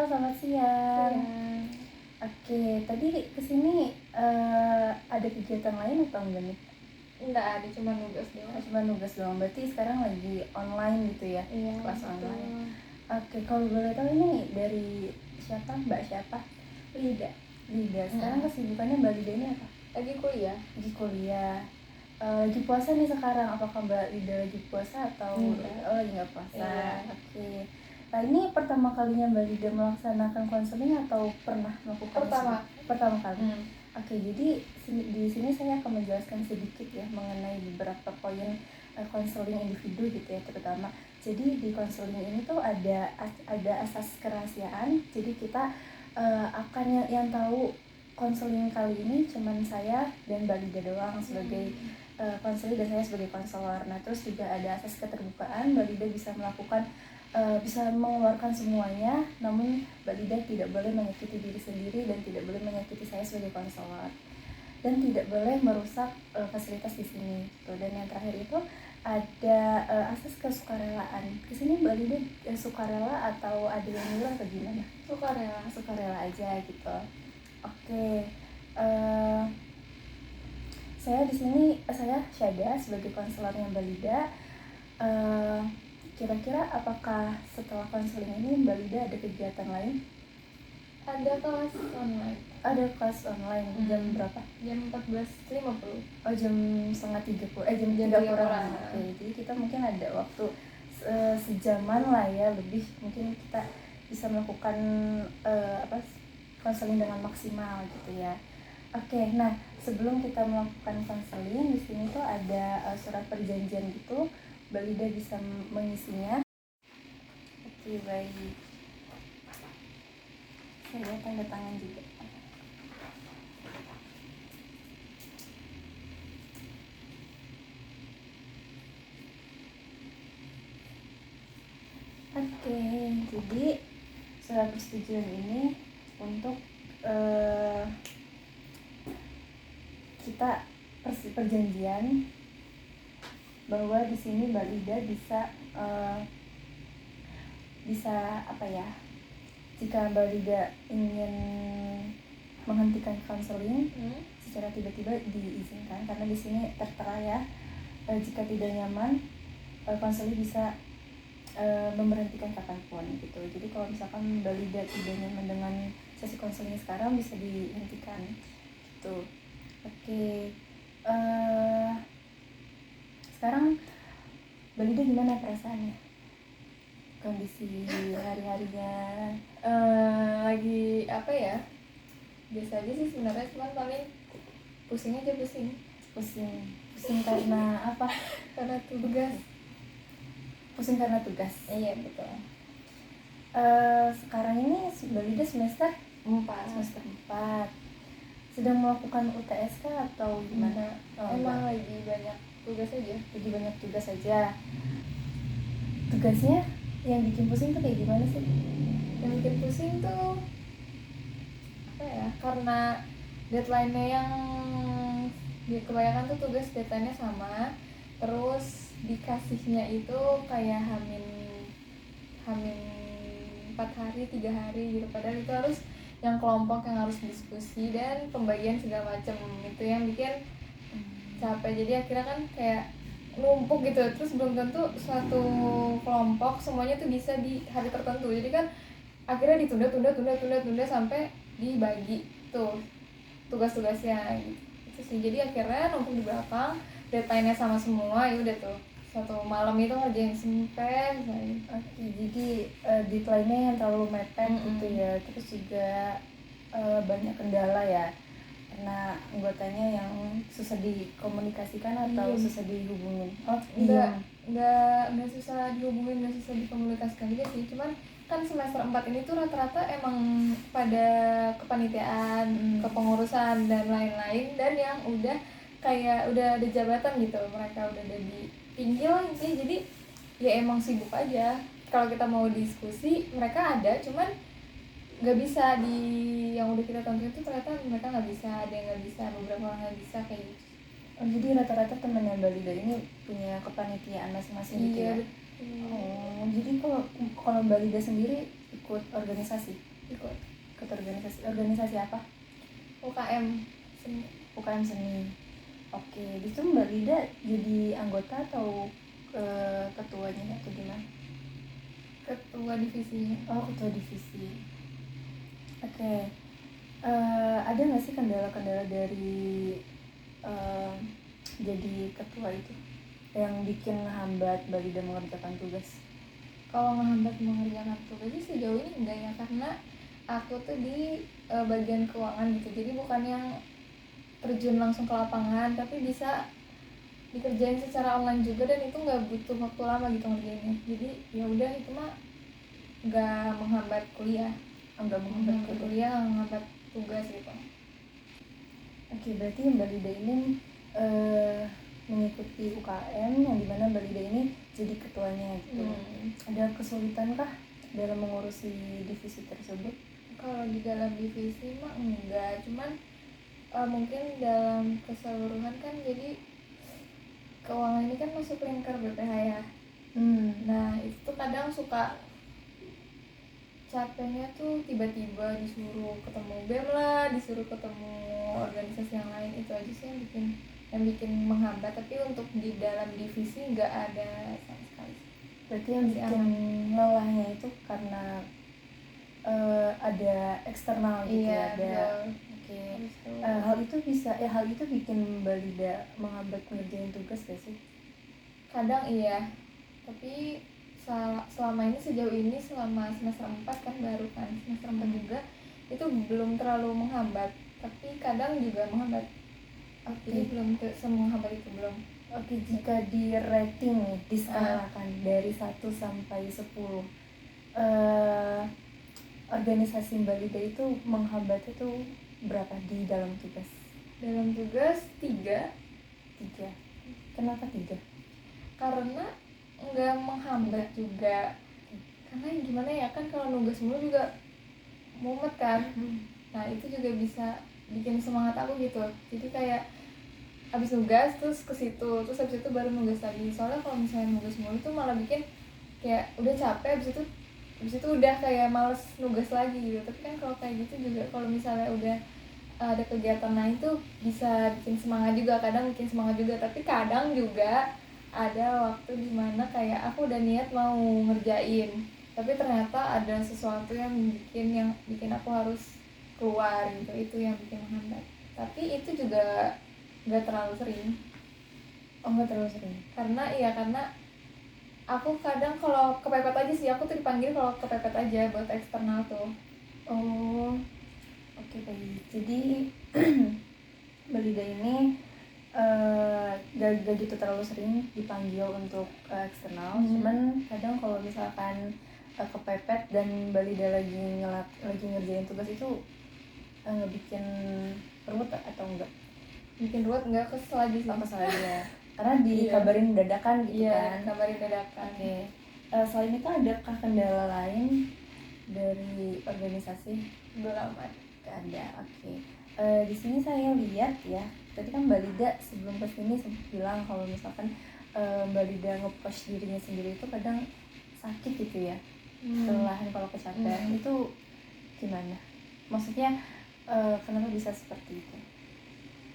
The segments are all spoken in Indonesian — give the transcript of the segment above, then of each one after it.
selamat siang. Iya. Oke, tadi kesini ada kegiatan lain atau enggak nih? Enggak ada, cuma nugas doang. Cuma nugas doang, berarti sekarang lagi online gitu ya? Iya, Kelas betul. online. Oke, kalau boleh tahu ini dari siapa? Mbak siapa? Lida. Lida. Sekarang kesibukannya Mbak Lida ini apa? Lagi kuliah. Lagi kuliah. Lagi puasa nih sekarang. Apakah Mbak Lida lagi puasa atau Enggak. lagi nggak puasa? Iya. Oke. Nah, ini pertama kalinya Mbak Lida melaksanakan konseling atau pernah melakukan? Pertama kali. Oke, jadi di sini saya akan menjelaskan sedikit ya mengenai beberapa poin konseling individu gitu ya terutama. Jadi di konseling ini tuh ada asas kerahasiaan. Jadi kita akan yang tahu konseling kali ini cuman saya dan Mbak Lida doang sebagai konselor dan saya sebagai konselor. Nah, terus juga ada asas keterbukaan. Mbak Lida bisa melakukan bisa mengeluarkan semuanya, namun Mbak Lida tidak boleh menyakiti diri sendiri dan tidak boleh menyakiti saya sebagai konselor, dan tidak boleh merusak fasilitas di sini. Tuh. Dan yang terakhir itu ada asas kesukarelaan. Di sini Mbak Lida sukarela atau ada yang nyuruh atau gimana? Sukarela aja gitu. Oke. Saya di sini saya Syada sebagai konselornya Mbak Lida. Kira-kira apakah setelah konseling ini Mbak Lida ada kegiatan lain? Ada kelas online. Ada kelas online. Jam berapa? Jam 14.50. Oh, jam 2:30. Jam 3 kurang. Oke, jadi kita mungkin ada waktu sejaman lah ya lebih. Mungkin kita bisa melakukan konseling dengan maksimal gitu ya. Oke, nah sebelum kita melakukan konseling di sini tuh ada surat perjanjian gitu. Mbak Lida bisa mengisinya. Oke, baik. Saya tanda tangan juga. Oke, jadi surat persetujuan ini untuk kita perjanjian bahwa di sini Mbak Lida bisa apa ya? Jika Mbak Lida ingin menghentikan konseling secara tiba-tiba diizinkan, karena di sini tertera ya jika tidak nyaman konseling bisa memberhentikan kapanpun gitu. Jadi kalau misalkan Mbak Lida tidak nyaman dengan sesi konseling sekarang bisa dihentikan gitu. Oke. Sekarang Mbak Lida gimana perasaannya? Kondisi hari-harinya Lagi apa ya? Biasa aja sih sebenarnya, cuman paling pusing karena apa? karena tugas. Pusing karena tugas. Iya, betul. Sekarang ini Mbak Lida semester 4. Sedang melakukan UTSK atau gimana? Emang lagi banyak tugas aja. Tugasnya yang bikin pusing tuh kayak gimana sih? Yang bikin pusing tuh apa ya? Karena deadline-nya yang kebanyakan tuh tugas deadline-nya sama, terus dikasihnya itu kayak hamin 4 hari, 3 hari gitu. Padahal itu harus yang kelompok yang harus diskusi dan pembagian segala macam, itu yang bikin capek. Jadi akhirnya kan kayak numpuk gitu, terus belum tentu suatu kelompok semuanya tuh bisa di hari tertentu. Jadi kan akhirnya ditunda sampai dibagi tuh tugas-tugasnya gitu. Itu sih, jadi akhirnya numpuk di belakang, deadline-nya sama semua, ya udah tuh satu malam itu ngerjain sampai. Oke, jadi deadline-nya yang terlalu mepet gitu ya. Terus juga banyak kendala ya, karena anggotanya yang susah dikomunikasikan atau susah dihubungin. Enggak susah dihubungin, enggak susah dikomunikasikan juga sih. Cuman kan semester 4 ini tuh rata-rata emang pada kepanitiaan, kepengurusan dan lain-lain, dan yang udah kayak udah ada jabatan gitu, mereka udah ada di tinggi lah intinya. Jadi ya emang sibuk aja. Kalau kita mau diskusi mereka ada, cuman nggak bisa di yang udah kita tentuin itu, ternyata mereka nggak bisa, ada yang nggak bisa, beberapa orang nggak bisa kayak gitu. Oh, jadi rata-rata temannya Mbak Lida ini punya kepanitiaan masing-masing gitu ya? Iya. Oh, jadi kalau Mbak Lida sendiri ikut organisasi? ikut organisasi apa? UKM seni. UKM seni. Oke, di situ Mbak Lida jadi anggota atau ketuanya atau gimana? Ketua divisinya. Oh, ketua divisi. Oke. Ada nggak sih kendala-kendala dari jadi ketua itu yang bikin ngehambat Mbak Lida mengerjakan tugas? Kalau ngehambat mengerjakan tugas sih sejauh ini enggak ya, karena aku tuh di bagian keuangan gitu, jadi bukan yang terjun langsung ke lapangan, tapi bisa dikerjain secara online juga, dan itu nggak butuh waktu lama gitu ngerjainnya. Jadi ya udah, itu mah nggak menghambat kuliah, Nggak menghambat kuliah, nggak menghambat tugas gitu. Oke, berarti Mbak Lida ini mengikuti UKM yang dimana Mbak Lida ini jadi ketuanya gitu. Ada kesulitan kah dalam mengurusi divisi tersebut? Kalau di dalam divisi mah enggak, cuman mungkin dalam keseluruhan kan, jadi keuangan ini kan masuk lingkar BPH ya. Nah itu tuh kadang suka capeknya tuh tiba-tiba disuruh ketemu BEM lah, disuruh ketemu organisasi yang lain. Itu aja sih yang bikin menghambat, tapi untuk di dalam divisi nggak ada sama sekali. Berarti yang bikin lelahnya itu karena ada eksternal gitu. Iya, ada. Oke. Hal itu bikin Mbak Lida menghambat ngerjain tugas gak sih? Kadang iya, tapi selama ini, sejauh ini selama semester 4 kan, baru kan semester 4 juga, itu belum terlalu menghambat, tapi kadang juga menghambat. Jadi belum semenghambat itu, belum. Oke, jika di rating nih, diskalakan dari 1 sampai 10, organisasi Mbak Lida itu menghambat itu berapa di dalam tugas? Dalam tugas 3. Kenapa 3? Karena nggak menghambat juga, karena gimana ya, kan kalau nugas mulu juga mumet kan. Nah itu juga bisa bikin semangat aku gitu. Jadi kayak abis nugas terus ke situ, terus abis itu baru nugas lagi. Soalnya kalau misalnya nugas mulu tuh malah bikin kayak udah capek, abis itu udah kayak males nugas lagi gitu. Tapi kan kalau kayak gitu juga, kalau misalnya udah ada kegiatan lain tuh bisa bikin semangat juga, kadang bikin semangat juga. Tapi kadang juga ada waktu dimana kayak aku udah niat mau ngerjain, tapi ternyata ada sesuatu yang bikin aku harus keluar gitu. Itu yang bikin menghambat. Tapi itu juga nggak terlalu sering. Nggak terlalu sering. Karena aku kadang kalau kepepet aja sih, aku tuh dipanggil kalau kepepet aja buat eksternal tuh. Oke, baik. Jadi Mbak Lida ini gak gitu terlalu sering dipanggil untuk eksternal. Cuman kadang kalau misalkan kepepet dan Mbak Lida lagi ngerjain tugas itu ngebikin ruwet atau enggak? Bikin ruwet enggak, kesel aja sih. Kesel aja. Karena dikabarin dadakan gitu kan. Iya, kabarin dadakan. Oke. Selain itu adakah kendala lain dari organisasi? Belum ada. Oke. Di sini saya lihat ya, tadi kan Mbak Lida sebelum kesini sempat bilang kalau misalkan Mbak Lida nge-push dirinya sendiri itu kadang sakit gitu ya, kelelahan kalau kecapean. Itu gimana? Maksudnya kenapa bisa seperti itu?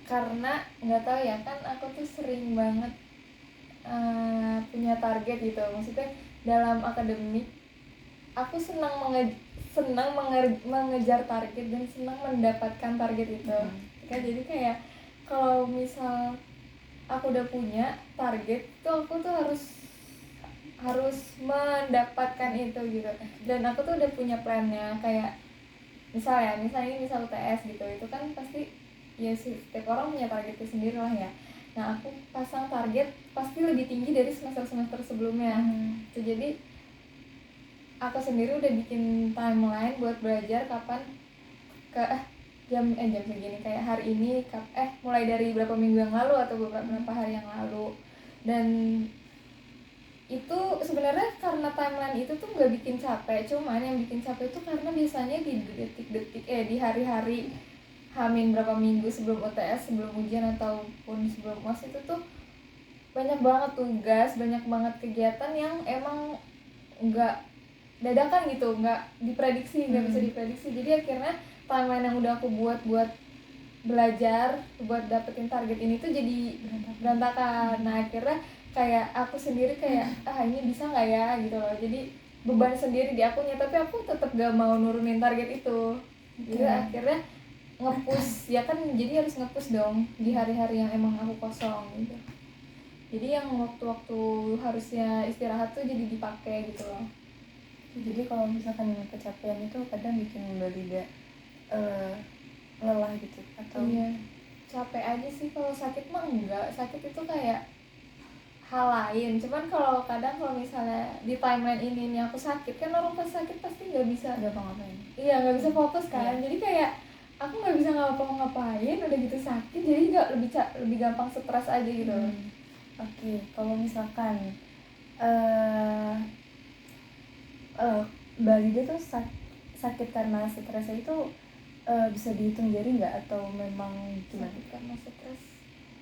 Karena nggak tahu ya, kan aku tuh sering banget punya target gitu. Maksudnya dalam akademik aku senang mengejar target dan senang mendapatkan target itu. Kan jadi kayak kalau misal aku udah punya target itu, aku tuh harus mendapatkan itu gitu. Dan aku tuh udah punya plannya, kayak misalnya ini UTS gitu, itu kan pasti ya setiap orang punya targetnya sendiri lah ya. Nah aku pasang target pasti lebih tinggi dari semester sebelumnya. Jadi aku sendiri udah bikin timeline buat belajar kapan ke jam segini, kayak hari ini mulai dari berapa minggu yang lalu atau beberapa hari yang lalu. Dan itu sebenarnya karena timeline itu tuh nggak bikin capek, cuman yang bikin capek itu karena biasanya di detik-detik di hari-hari hamin berapa minggu sebelum UTS, sebelum ujian ataupun sebelum UAS itu tuh banyak banget tugas, banyak banget kegiatan yang emang nggak dadakan gitu, nggak diprediksi, nggak bisa diprediksi. Jadi akhirnya timeline yang udah aku buat belajar buat dapetin target ini tuh jadi berantakan. Nah akhirnya kayak aku sendiri kayak ini bisa nggak ya gitu loh, jadi beban sendiri di akunya, tapi aku tetap gak mau nurunin target itu. Jadi akhirnya nge-push ya kan, jadi harus nge-push dong di hari-hari yang emang aku kosong gitu. Jadi yang waktu-waktu harusnya istirahat tuh jadi dipakai gitu loh. Jadi kalau misalkan kecapean itu kadang bikin Mbak Lida lelah gitu atau? Iya, capek aja sih. Kalau sakit mah enggak, sakit itu kayak hal lain. Cuman kalau kadang kalau misalnya di timeline ini nih aku sakit, kan orang pas sakit pasti nggak bisa ngapa-ngapain. Iya, nggak bisa fokus kan. Jadi kayak aku nggak bisa ngapa-ngapain, udah gitu sakit, jadi nggak lebih gampang stres aja gitu. Oke, kalau misalkan Mbak Lida tuh sakit karena stresnya itu bisa dihitung jari nggak atau memang gimana?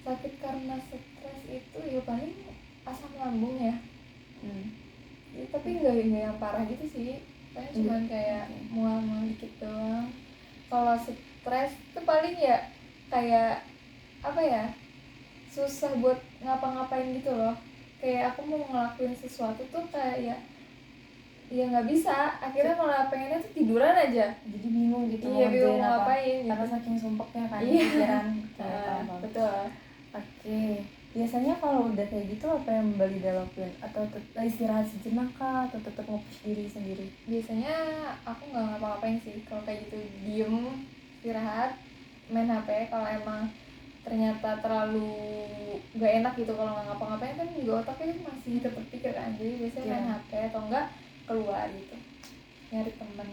Sakit karena stres itu ya paling asam lambung ya. Ya, tapi nggak yang parah gitu sih, paling cuma kayak mual-mual dikit doang. Kalau stres itu paling ya kayak apa ya, susah buat ngapa-ngapain gitu loh. Kayak aku mau ngelakuin sesuatu tuh kayak ya nggak bisa, akhirnya malah pengennya tuh tiduran aja, jadi bingung gitu. Iya, bingung mau ngapain gitu. Karena saking sumpeknya kan pikiran. Betul. Oke, biasanya kalau udah kayak gitu apa yang Mbak Lida lakuin? Atau istirahat sejenak kah? Atau tetap nge-push diri sendiri? Biasanya aku nggak ngapa-ngapain sih kalau kayak gitu, diem, istirahat, main HP. Kalau emang ternyata terlalu gak enak gitu kalau nggak ngapa-ngapain kan juga otaknya masih tetap pikir kan, jadi biasanya main HP atau enggak keluar gitu, nyari temen.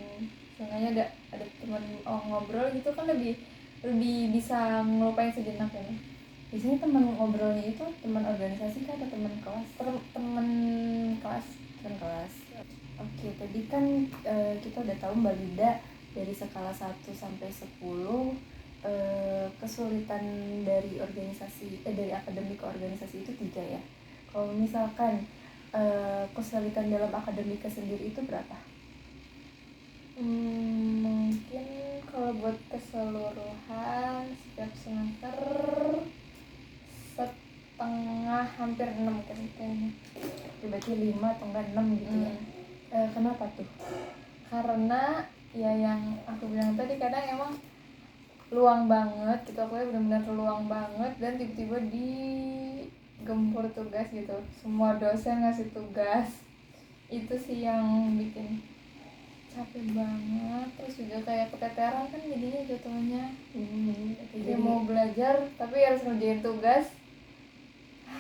Seenggaknya ada temen ngobrol gitu kan, lebih bisa ngelupain sejenak ya. Biasanya teman ngobrolnya itu teman organisasi kah atau teman kelas? Temen kelas. Oke, tadi kan kita udah tahu Mbak Lida dari skala 1 sampai 10 kesulitan dari organisasi dari akademik ke organisasi itu 3 ya. Kalau misalkan kesulitan dalam akademika sendiri itu berapa? Mungkin kalau buat keseluruhan setiap semester setengah, hampir 6 kayaknya. Berarti 5 atau enggak 6 gitu ya. Kenapa tuh? Karena ya yang aku bilang tadi, kadang emang luang banget gitu, aku ya benar-benar luang banget, dan tiba-tiba digempur tugas gitu, semua dosen ngasih tugas. Itu sih yang bikin capek banget. Terus juga kayak keteteran kan jadinya jatuhnya. Kayak mau belajar tapi harus ngerjain tugas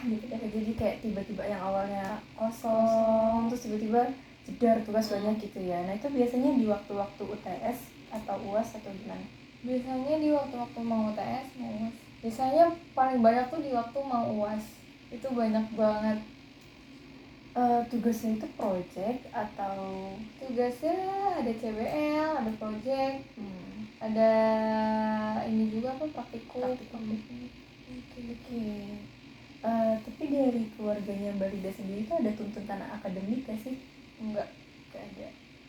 gitu kan. Jadi kayak tiba-tiba yang awalnya kosong terus tiba-tiba jedar tugas banyak gitu ya. Nah itu biasanya di waktu-waktu UTS atau UAS atau gimana? Biasanya di waktu-waktu mau UTS, mau UAS. Biasanya paling banyak tuh di waktu mau UAS. Itu banyak banget. Tugasnya itu project atau? Tugasnya ada CBL, ada project, ada ini juga apa, praktikum. Oke. Tapi dari keluarganya Mbak Lida sendiri itu ada tuntutan akademik gak sih? Enggak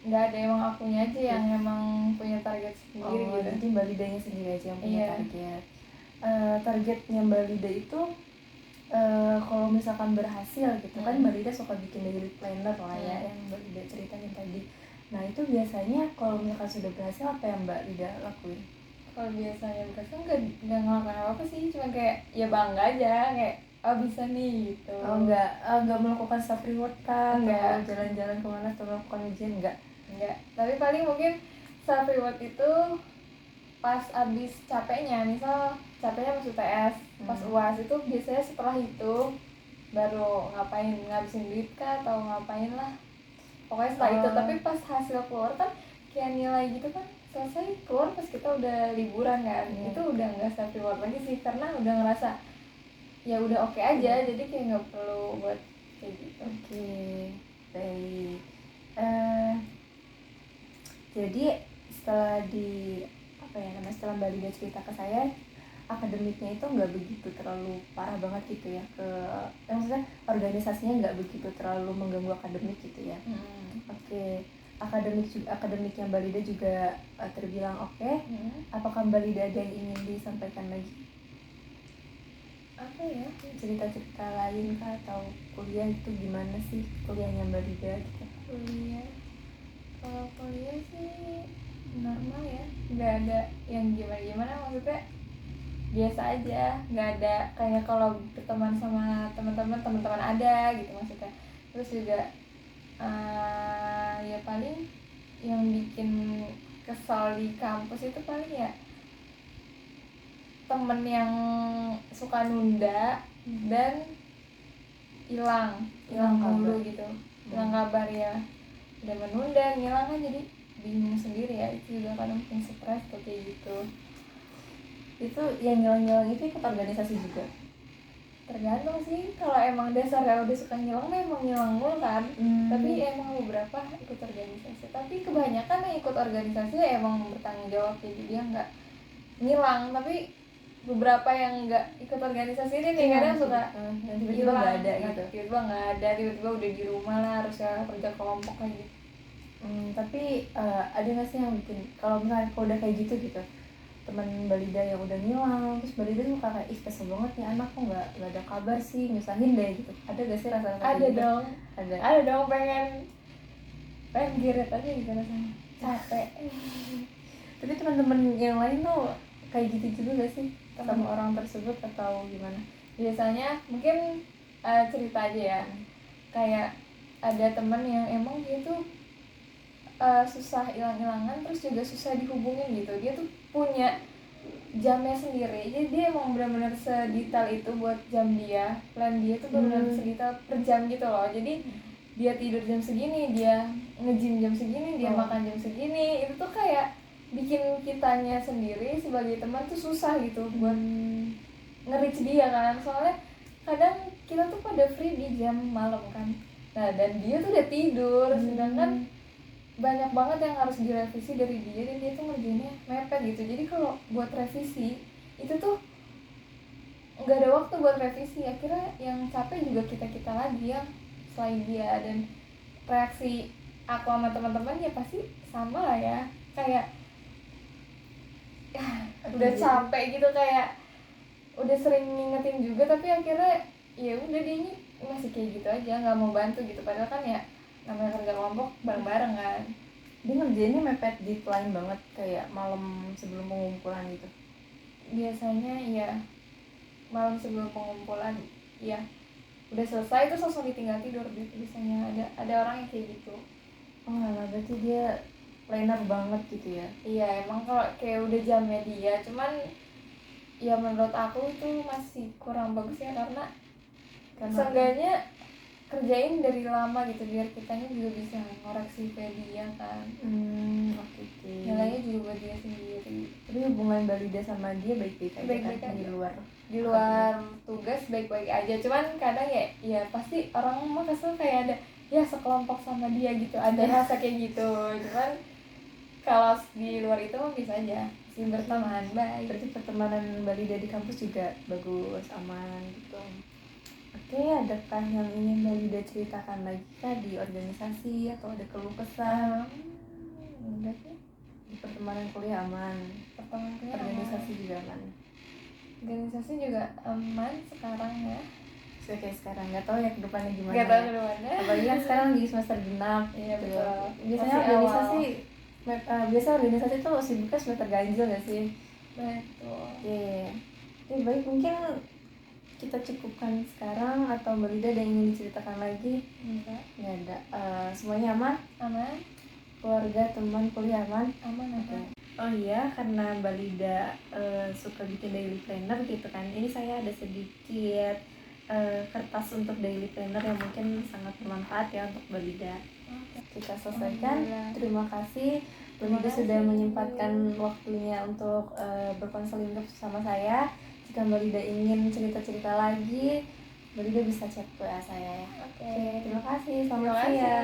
ada, emang akunya aja yang emang punya target sendiri gitu. Jadi Mbak Lidanya sendiri aja yang punya target. Targetnya Mbak Lida itu kalau misalkan berhasil gitu kan, Mbak Lida suka bikin diary planner lah ya, yang Mbak Lida ceritain tadi. Nah itu biasanya kalau misalkan sudah berhasil apa yang Mbak Lida lakuin? Kalau biasanya berhasil nggak ngelakuin apa sih, cuma kayak ya bangga aja, kayak bisa nih gitu. Nggak melakukan self reward kan? Enggak. Atau jalan-jalan kemana atau melakukan ujian? Enggak. Tapi paling mungkin self reward itu pas abis capeknya, misal capeknya pas UTS, pas UAS itu biasanya setelah itu baru ngabisin duit kah atau ngapain lah, pokoknya setelah itu. Tapi pas hasil keluar kan kayak nilai gitu kan, selesai keluar pas kita udah liburan kan, itu udah nggak self reward lagi sih, karena udah ngerasa ya udah oke aja, jadi kayak nggak perlu buat kayak gitu. Oke, baik. Jadi setelah setelah Mbak Lida cerita ke saya, akademiknya itu nggak begitu terlalu parah banget gitu ya, maksudnya organisasinya nggak begitu terlalu mengganggu akademik gitu ya. Oke. akademiknya Mbak Lida juga terbilang oke. Apakah Mbak Lida ada yang ingin disampaikan lagi? Apa ya? Cerita-cerita lain kah, atau kuliah itu gimana sih kuliahnya Mbak Lida gitu? Kuliah, kalau kuliah sih normal ya, nggak ada yang gimana-gimana, maksudnya biasa aja, nggak ada kayak kalau berteman sama teman-teman ada gitu maksudnya. Terus juga ya paling yang bikin kesal di kampus itu paling ya temen yang suka nunda dan hilang mulu gitu, hilang kabar ya, udah menunda ngilang kan, jadi bingung sendiri ya. Itu juga kadang bikin stres tuh kayak gitu. Itu yang ngilang-ngilang itu ikut organisasi juga? Tergantung sih, kalau emang dasarnya udah suka ngilang memang ngilang mulu kan. Tapi emang beberapa ikut organisasi, tapi kebanyakan yang ikut organisasi ya emang bertanggung jawab ya, jadi dia nggak ngilang. Tapi beberapa yang nggak ikut organisasi ini nih kadang suka tiba-tiba nggak ada gitu. Tiba-tiba nggak ada, tiba-tiba udah di rumah lah, harusnya kerja kelompok kayak gitu. Tapi ada nggak sih yang bikin, kalau misalnya kalau udah kayak gitu teman Mbak Lida yang udah ngilang, terus Mbak Lida suka kayak ih kesel banget nih anak kok nggak ada kabar sih, nyusahin deh gitu, ada gak sih rasa Ada gitu? dong, ada dong, pengen giret aja gitu rasanya, capek. Tapi teman-teman yang lain tuh kayak gitu juga gak sih sama orang tersebut atau gimana? Biasanya mungkin cerita aja ya, kayak ada teman yang emang dia tuh susah hilang-hilangan, terus juga susah dihubungin gitu. Dia tuh punya jamnya sendiri, jadi dia emang benar-benar sedetail itu buat jam dia, plan dia tuh benar-benar sedetail per jam gitu loh. Jadi dia tidur jam segini, dia nge-gym jam segini, dia makan jam segini. Itu tuh kayak bikin kitanya sendiri sebagai teman tuh susah gitu buat nge-reach dia kan. Soalnya kadang kita tuh pada free di jam malam kan, nah dan dia tuh udah tidur, sedangkan banyak banget yang harus direvisi dari dia, dan dia tuh ngerjainnya mepet gitu. Jadi kalau buat revisi itu tuh nggak ada waktu buat revisi, akhirnya yang capek juga kita lagi yang selain dia. Dan reaksi aku sama teman-teman ya pasti sama lah ya, kayak udah capek gitu, kayak udah sering ngingetin juga, tapi akhirnya ya udah dia ini masih kayak gitu aja, nggak mau bantu gitu. Padahal kan ya namanya kerja kelompok bareng-bareng kan. Dia ngerjainnya mepet deadline banget, kayak malam sebelum pengumpulan gitu? Biasanya ya malam sebelum pengumpulan ya udah selesai terus langsung ditinggal tidur gitu. Biasanya ada orang yang kayak gitu. Oh alah, berarti dia planner banget gitu ya? Iya, emang kalau kayak udah jamnya dia, cuman ya menurut aku itu masih kurang bagus ya, karena seenggaknya kerjain dari lama gitu, biar kitanya juga bisa ngoreksi ke dia kan. Nilainya juga buat dia sendiri. Tapi hubungan Mbak Lida sama dia baik-baik aja kan? Di luar tugas baik-baik aja, cuman kadang ya pasti orang mah kesel kayak ada ya sekelompok sama dia gitu, ada rasa kayak gitu. Cuman kalau di luar itu mah bisa aja sih berteman baik. Berarti pertemanan Mbak Lida di kampus juga bagus, aman gitu. Oke, adakah yang ingin Mbak Lida ceritakan lagi kah di organisasi, atau ada keluh kesah? Enggak sih, Di pertemanan kuliah aman, organisasi aman. juga aman. Organisasi juga aman sekarang ya. Kayak sekarang nggak tahu ya kedepannya gimana. Nggak tahu kedepannya. Apalagi kan sekarang di semester genap. Iya betul. Biasanya biasa organisasi tuh sibuknya semester ganjil nggak sih? Betul. Oke, baik, mungkin kita cukupkan sekarang, atau Mbak Lida ada yang ingin diceritakan lagi? Enggak. Nggak ada. Semuanya aman? Aman. Keluarga, teman, kuliah aman? Aman. Oh iya, karena Mbak Lida suka bikin daily planner gitu kan, ini saya ada sedikit kertas untuk daily planner yang mungkin sangat bermanfaat ya untuk Mbak Lida. Kita selesaikan. Terima kasih Mbak Lida sudah menyempatkan waktunya untuk berkonseling bersama saya. Jika Mbak Lida ingin cerita-cerita lagi, Mbak Lida bisa chat WA saya ya. Oke. Terima kasih. Selamat siang.